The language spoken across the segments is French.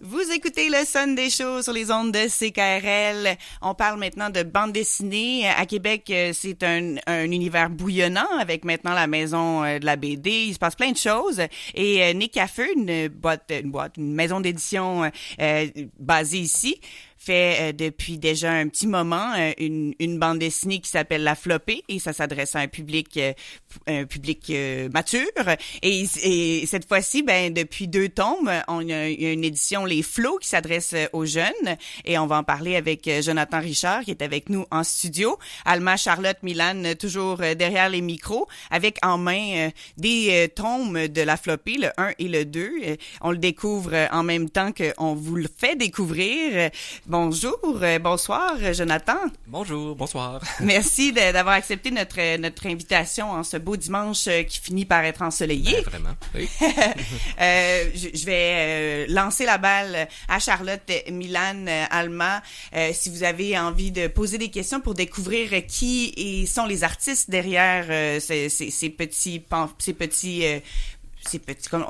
Vous écoutez le Sunday Show sur les ondes de CKRL. On parle maintenant de bande dessinée. À Québec, c'est un univers bouillonnant avec maintenant la maison de la BD. Il se passe plein de choses. Et Nick Caffeux, une maison d'édition basée ici, fait depuis déjà un petit moment une bande dessinée qui s'appelle La Flopée et ça s'adresse à un public mature. Et cette fois-ci, depuis 2 tomes, il y a une édition Les Flots qui s'adresse aux jeunes et on va en parler avec Jonathan Richard qui est avec nous en studio. Alma, Charlotte, Milan, toujours derrière les micros avec en main des tomes de La Flopée, le 1 et le 2. On le découvre en même temps qu'on vous le fait découvrir. Bonjour, bonsoir, Jonathan. Bonjour, bonsoir. Merci d'avoir accepté notre invitation en ce beau dimanche qui finit par être ensoleillé. Vraiment, oui. Je vais lancer la balle à Charlotte, Milan, Alma. Si vous avez envie de poser des questions pour découvrir qui sont les artistes derrière ces petits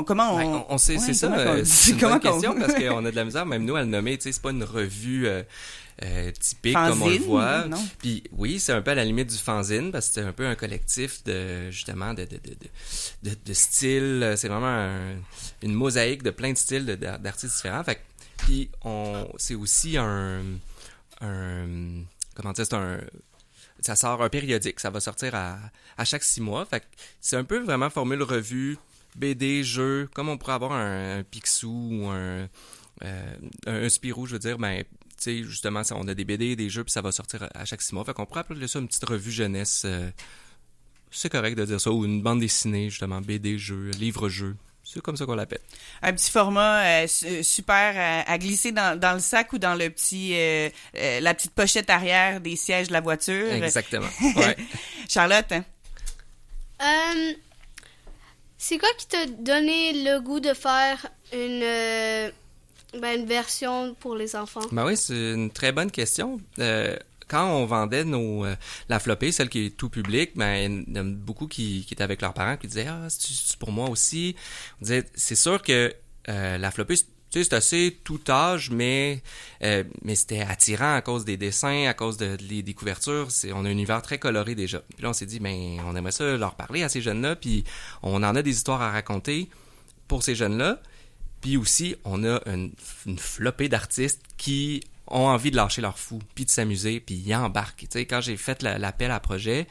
comment on sait, ouais, c'est ça. C'est une bonne question parce qu'on a de la misère, même nous, à le nommer. Tu sais, c'est pas une revue typique fanzine, comme on le voit. Non? Puis oui, c'est un peu à la limite du fanzine parce que c'est un peu un collectif de justement de styles. C'est vraiment une mosaïque de plein de styles d'artistes différents. Fait puis c'est aussi comment dire, ça sort un périodique. Ça va sortir à chaque 6 mois. Fait que c'est un peu vraiment formule revue, BD, jeu, comme on pourrait avoir un Picsou ou un Spirou, je veux dire, tu sais, justement, on a des BD, des jeux, puis ça va sortir à chaque 6 mois. Fait qu'on pourrait appeler ça une petite revue jeunesse. C'est correct de dire ça. Ou une bande dessinée, justement, BD, jeu, livre-jeu. C'est comme ça qu'on l'appelle. Un petit format super à glisser dans le sac ou dans le petit la petite pochette arrière des sièges de la voiture. Exactement. Ouais. Charlotte, hein? C'est quoi qui t'a donné le goût de faire une version pour les enfants? Ben oui, c'est une très bonne question. Quand on vendait la Flopée, celle qui est tout public, il y en a beaucoup qui étaient avec leurs parents qui disaient « Ah, c'est pour moi aussi ». On disait « C'est sûr que la Flopée, tu sais, c'est assez tout âge, mais c'était attirant à cause des dessins, à cause des couvertures. On a un univers très coloré déjà. Puis là, on s'est dit, on aimerait ça leur parler à ces jeunes-là, puis on en a des histoires à raconter pour ces jeunes-là. Puis aussi, on a une flopée d'artistes qui ont envie de lâcher leur fou, puis de s'amuser, puis y embarquent. Tu sais, quand j'ai fait l'appel à projet,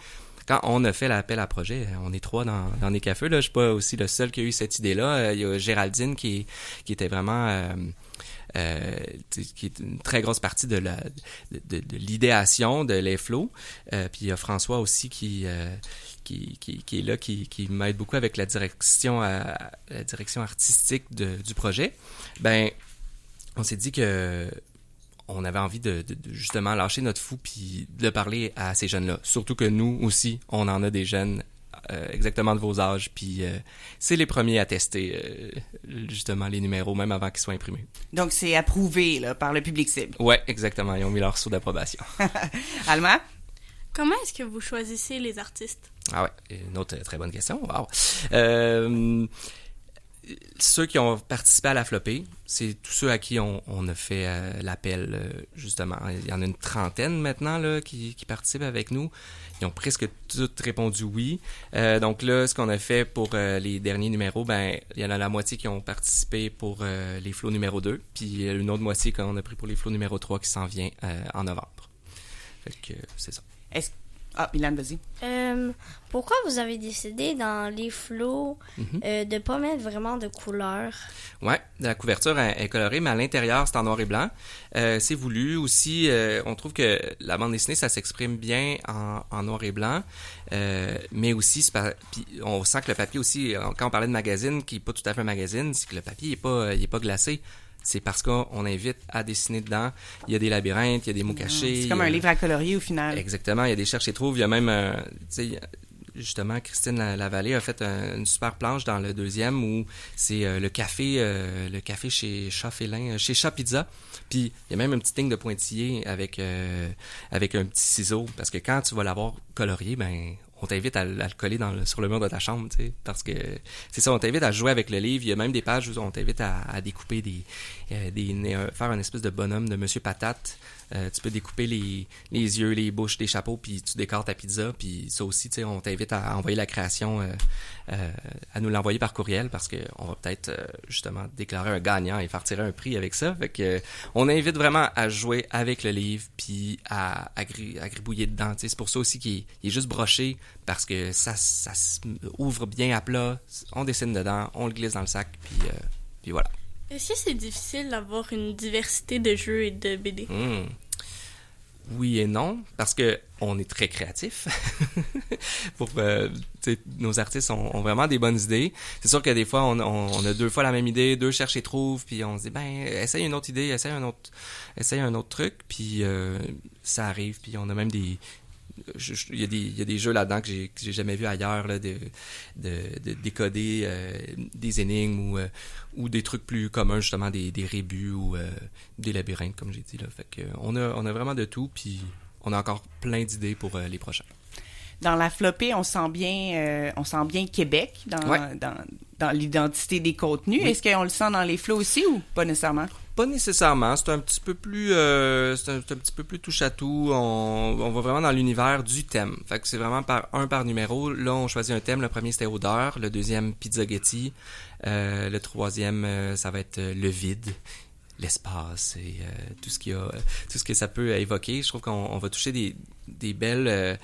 quand on a fait l'appel à projet, on est 3 dans les cafés, là. Je suis pas aussi le seul qui a eu cette idée-là. Il y a Géraldine qui était vraiment qui est une très grosse partie de l'idéation de Les Flots. Puis il y a François aussi qui est là, qui m'aide beaucoup avec la direction artistique du projet. On s'est dit que on avait envie de justement lâcher notre fou puis de parler à ces jeunes-là. Surtout que nous aussi, on en a des jeunes exactement de vos âges, puis c'est les premiers à tester justement les numéros, même avant qu'ils soient imprimés. Donc c'est approuvé là, par le public cible. Ouais, exactement. Ils ont mis leur sceau d'approbation. Alma? Comment est-ce que vous choisissez les artistes? Ah ouais, une autre très bonne question. Wow. Ceux qui ont participé à la Flopée, c'est tous ceux à qui on a fait l'appel, justement. Il y en a une trentaine maintenant là, qui participent avec nous. Ils ont presque tous répondu oui. Donc là, ce qu'on a fait pour les derniers numéros, il y en a la moitié qui ont participé pour les flots numéro 2, puis une autre moitié qu'on a pris pour les flots numéro 3 qui s'en vient en novembre. Fait que c'est ça. Milan, vas-y. Pourquoi vous avez décidé dans les flots de pas mettre vraiment de couleurs? Ouais, la couverture est colorée, mais à l'intérieur, c'est en noir et blanc. C'est voulu aussi. On trouve que la bande dessinée, ça s'exprime bien en noir et blanc, mais aussi, puis on sent que le papier aussi, quand on parlait de magazine, qui est pas tout à fait un magazine, c'est que le papier il est pas glacé. C'est parce qu'on invite à dessiner dedans. Il y a des labyrinthes, il y a des mots cachés. C'est comme un livre à colorier au final. Exactement, il y a des cherches et trouves. Il y a même, tu sais, justement, Christine Lavallée a fait une super planche dans le 2e où c'est le café chez Chat Félin, chez Chat Pizza. Puis il y a même une petite ligne de pointillé avec un petit ciseau. Parce que quand tu vas l'avoir colorié, on t'invite à le coller sur le mur de ta chambre, tu sais, parce que c'est ça, on t'invite à jouer avec le livre. Il y a même des pages où on t'invite à découper faire une espèce de bonhomme de Monsieur Patate. Tu peux découper les yeux, les bouches, des chapeaux, puis tu décores ta pizza. Puis ça aussi, tu sais, on t'invite à envoyer la création, à nous l'envoyer par courriel, parce que on va peut-être justement déclarer un gagnant et faire tirer un prix avec ça. Fait que on invite vraiment à jouer avec le livre, puis à gribouiller dedans. Tu sais, c'est pour ça aussi qu'il est juste broché, parce que ça ouvre bien à plat. On dessine dedans, on le glisse dans le sac, puis voilà. Est-ce que c'est difficile d'avoir une diversité de jeux et de BD? Oui et non, parce que on est très créatif. Nos artistes ont vraiment des bonnes idées. C'est sûr que des fois, on a 2 fois la même idée, 2 cherchent et trouvent, puis on se dit, essaye une autre idée, essaye un autre truc, puis ça arrive, puis on a même des... Il y a des jeux là-dedans que j'ai jamais vu ailleurs, là, de décoder des énigmes ou des trucs plus communs, justement des rébus ou des labyrinthes, comme j'ai dit, là. Fait que on a vraiment de tout, puis on a encore plein d'idées pour les prochains. Dans la flopée, on sent bien Québec dans l'identité des contenus. Oui. Est-ce qu'on le sent dans les flots aussi ou pas nécessairement? Pas nécessairement. C'est un petit peu plus touche à tout. On va vraiment dans l'univers du thème. Fait que c'est vraiment par numéro. Là, on choisit un thème. Le premier, c'était odeur. Le deuxième, pizzaghetti. Le troisième, ça va être le vide, l'espace et tout ce que ça peut évoquer. Je trouve qu'on va toucher des belles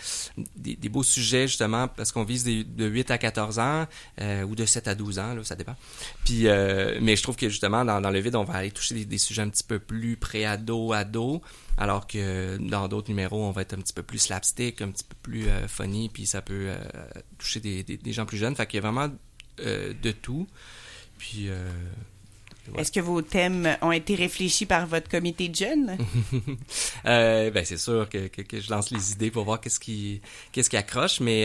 des beaux sujets, justement, parce qu'on vise de 8 à 14 ans ou de 7 à 12 ans, là, ça dépend. Puis mais je trouve que justement dans le vide, on va aller toucher des sujets un petit peu plus pré-ado, alors que dans d'autres numéros, on va être un petit peu plus slapstick, un petit peu plus funny, puis ça peut toucher des gens plus jeunes. Fait qu'il y a vraiment de tout. Puis ouais. Est-ce que vos thèmes ont été réfléchis par votre comité de jeunes? C'est sûr que je lance les idées pour voir qu'est-ce qui accroche, mais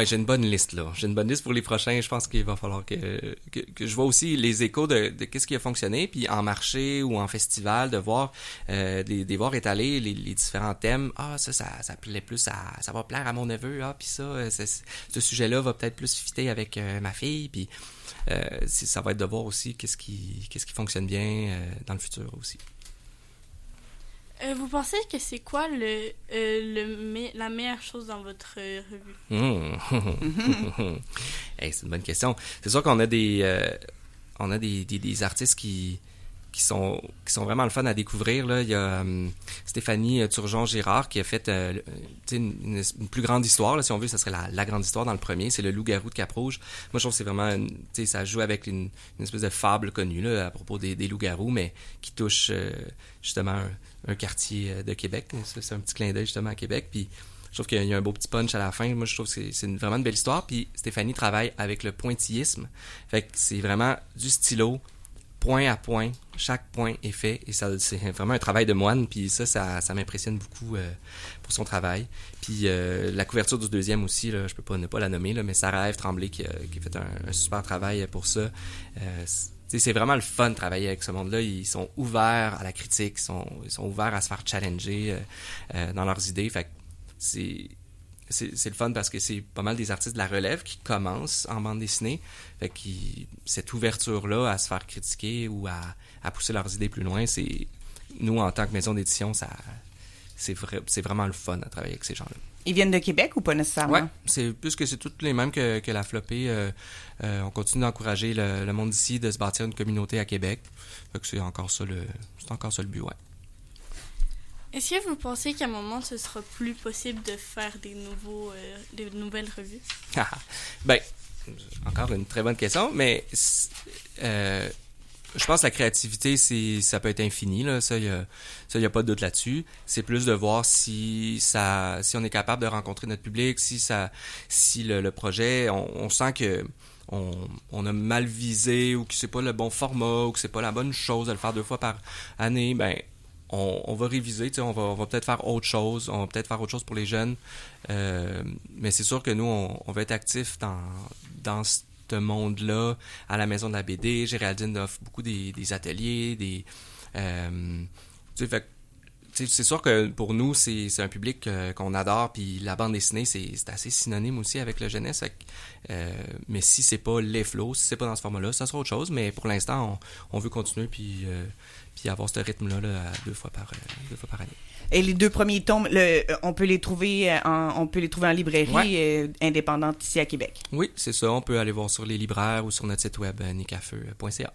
j'ai une bonne liste, là. J'ai une bonne liste pour les prochains. Je pense qu'il va falloir que je vois aussi les échos de qu'est-ce qui a fonctionné, puis en marché ou en festival, de voir des voir étaler les différents thèmes. Ça plaît plus ça va plaire à mon neveu. Puis ça, ce sujet-là va peut-être plus fitter avec ma fille, puis ça va être de voir aussi qu'est-ce qui fonctionne bien dans le futur aussi. Vous pensez que c'est quoi la meilleure chose dans votre revue? Hey, c'est une bonne question. C'est sûr qu'on a des artistes qui sont vraiment le fun à découvrir, là. Il y a Stéphanie Turgeon-Girard qui a fait une plus grande histoire, là, si on veut, ça serait la grande histoire dans le premier, c'est le loup-garou de Cap-Rouge. Moi, je trouve que c'est vraiment, ça joue avec une espèce de fable connue, là, à propos des loups-garous, mais qui touche justement un quartier de Québec. Ça, c'est un petit clin d'œil justement à Québec, puis je trouve qu'il y a un beau petit punch à la fin. Moi, je trouve que c'est vraiment une belle histoire, puis Stéphanie travaille avec le pointillisme, fait que c'est vraiment du stylo, point à point, chaque point est fait, et ça, c'est vraiment un travail de moine, puis ça m'impressionne beaucoup pour son travail. Puis la couverture du deuxième aussi, là, je peux pas ne pas la nommer, là, mais Sarah-Ève Tremblay qui a fait un super travail pour ça. C'est vraiment le fun de travailler avec ce monde-là. Ils sont ouverts à la critique, ils sont ouverts à se faire challenger dans leurs idées. Fait que c'est le fun parce que c'est pas mal des artistes de la relève qui commencent en bande dessinée. Fait que cette ouverture-là à se faire critiquer ou à pousser leurs idées plus loin, nous, en tant que maison d'édition, c'est vraiment le fun à travailler avec ces gens-là. Ils viennent de Québec ou pas nécessairement? Oui, puisque c'est toutes les mêmes que la flopée. On continue d'encourager le monde d'ici de se bâtir une communauté à Québec. Fait que c'est encore ça le but, ouais. Est-ce que vous pensez qu'à un moment, ce sera plus possible de faire des nouvelles revues? Encore une très bonne question, mais je pense que la créativité, ça peut être infini, là. Ça, y a pas de doute là-dessus. C'est plus de voir si on est capable de rencontrer notre public, si le projet, on sent que on a mal visé ou que c'est pas le bon format ou que c'est pas la bonne chose de le faire 2 fois par année, on va réviser, on va peut-être faire autre chose, pour les jeunes. Mais c'est sûr que nous, on va être actifs dans ce monde-là, à la Maison de la BD. Géraldine offre beaucoup des ateliers, fait c'est sûr que pour nous, c'est un public qu'on adore, puis la bande dessinée, c'est assez synonyme aussi avec la jeunesse. Mais si c'est pas les flots, si c'est pas dans ce format-là, ça sera autre chose. Mais pour l'instant, on veut continuer, puis avoir ce rythme-là là, deux fois par année. Et les 2 premiers tomes, on peut les trouver en librairie indépendante ici à Québec. Oui, c'est ça. On peut aller voir sur les libraires ou sur notre site web nicafeu.ca.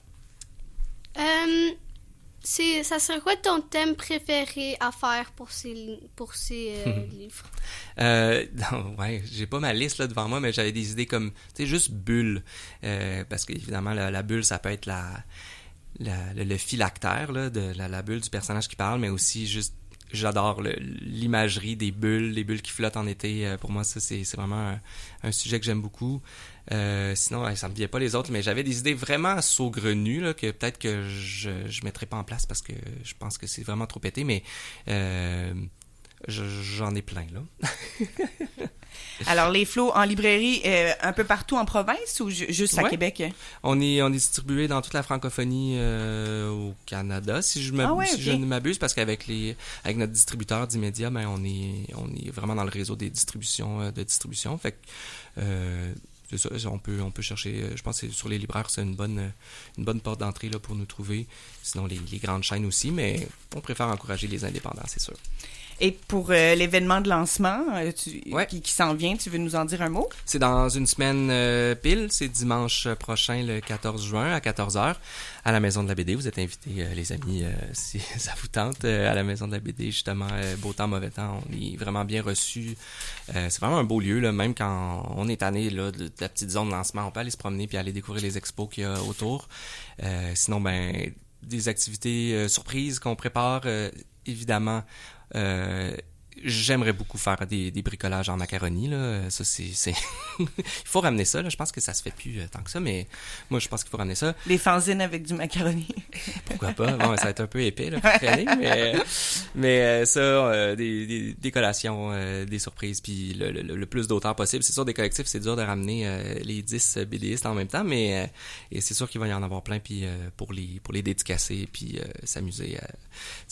Ça serait quoi ton thème préféré à faire pour ces livres? Ouais, j'ai pas ma liste là devant moi, mais j'avais des idées comme, tu sais, juste bulle. Parce qu'évidemment, la bulle, ça peut être le phylactère là, de la bulle du personnage qui parle, mais aussi juste j'adore l'imagerie des bulles qui flottent en été. Pour moi, ça, c'est vraiment un sujet que j'aime beaucoup. Sinon, ça me vient pas les autres, mais j'avais des idées vraiment saugrenues là, que peut-être que je mettrais pas en place parce que je pense que c'est vraiment trop pété, mais j'en ai plein, là. Alors, les flots en librairie un peu partout en province ou juste à Québec? On est distribué dans toute la francophonie au Canada, si je ne m'abuse, parce qu'avec notre distributeur d'Immédiat, ben, on est vraiment dans le réseau des distributions de distribution. Fait que c'est ça, on peut chercher, je pense que sur les libraires, c'est une bonne porte d'entrée là, pour nous trouver. Sinon, les grandes chaînes aussi, mais on préfère encourager les indépendants, c'est sûr. Et pour l'événement de lancement qui s'en vient, tu veux nous en dire un mot? C'est dans une semaine pile, c'est dimanche prochain, le 14 juin, à 14h, à la Maison de la BD. Vous êtes invités, les amis, si ça vous tente, à la Maison de la BD, justement, beau temps, mauvais temps, on est vraiment bien reçus. C'est vraiment un beau lieu, là, même quand on est tanné là, de la petite zone de lancement, on peut aller se promener puis aller découvrir les expos qu'il y a autour. Sinon, ben, des activités surprises qu'on prépare, évidemment. J'aimerais beaucoup faire des bricolages en macaroni là, ça c'est il faut ramener ça là, je pense que ça se fait plus tant que ça, mais moi je pense qu'il faut ramener ça. Des fanzines avec du macaroni. Pourquoi pas? Bon, ça va être un peu épais là, pour traîner, mais ça des collations, des surprises, puis le plus d'auteurs possible. C'est sûr, des collectifs, c'est dur de ramener les 10 BDistes en même temps, mais et c'est sûr qu'il va y en avoir plein, puis pour les dédicacer, puis s'amuser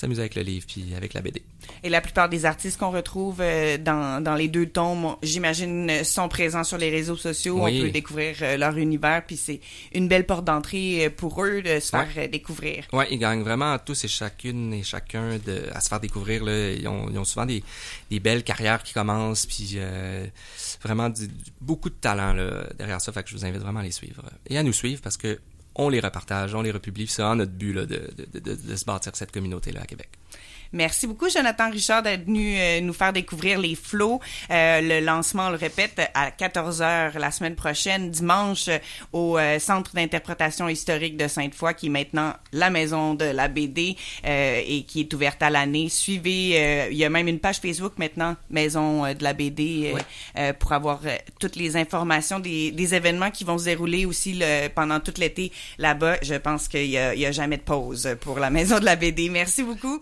avec le livre, puis avec la BD. Et la plupart des artistes qu'on retrouve dans les 2 tomes, j'imagine, sont présents sur les réseaux sociaux. Oui. On peut découvrir leur univers, puis c'est une belle porte d'entrée pour eux de se faire découvrir. Oui, ils gagnent vraiment tous et chacune et chacun à se faire découvrir. Là. Ils ont souvent des belles carrières qui commencent, puis vraiment beaucoup de talent là, derrière ça. Fait que je vous invite vraiment à les suivre et à nous suivre parce que on les repartage, on les republie. C'est vraiment notre but là, de se bâtir cette communauté-là à Québec. Merci beaucoup, Jonathan Richard, d'être venu nous faire découvrir les flots. Le lancement, on le répète, à 14h la semaine prochaine, dimanche, au Centre d'interprétation historique de Sainte-Foy, qui est maintenant la maison de la BD et qui est ouverte à l'année. Suivez, il y a même une page Facebook maintenant, Maison de la BD, pour avoir toutes les informations des événements qui vont se dérouler aussi pendant tout l'été là-bas. Je pense qu'il y a jamais de pause pour la maison de la BD. Merci beaucoup.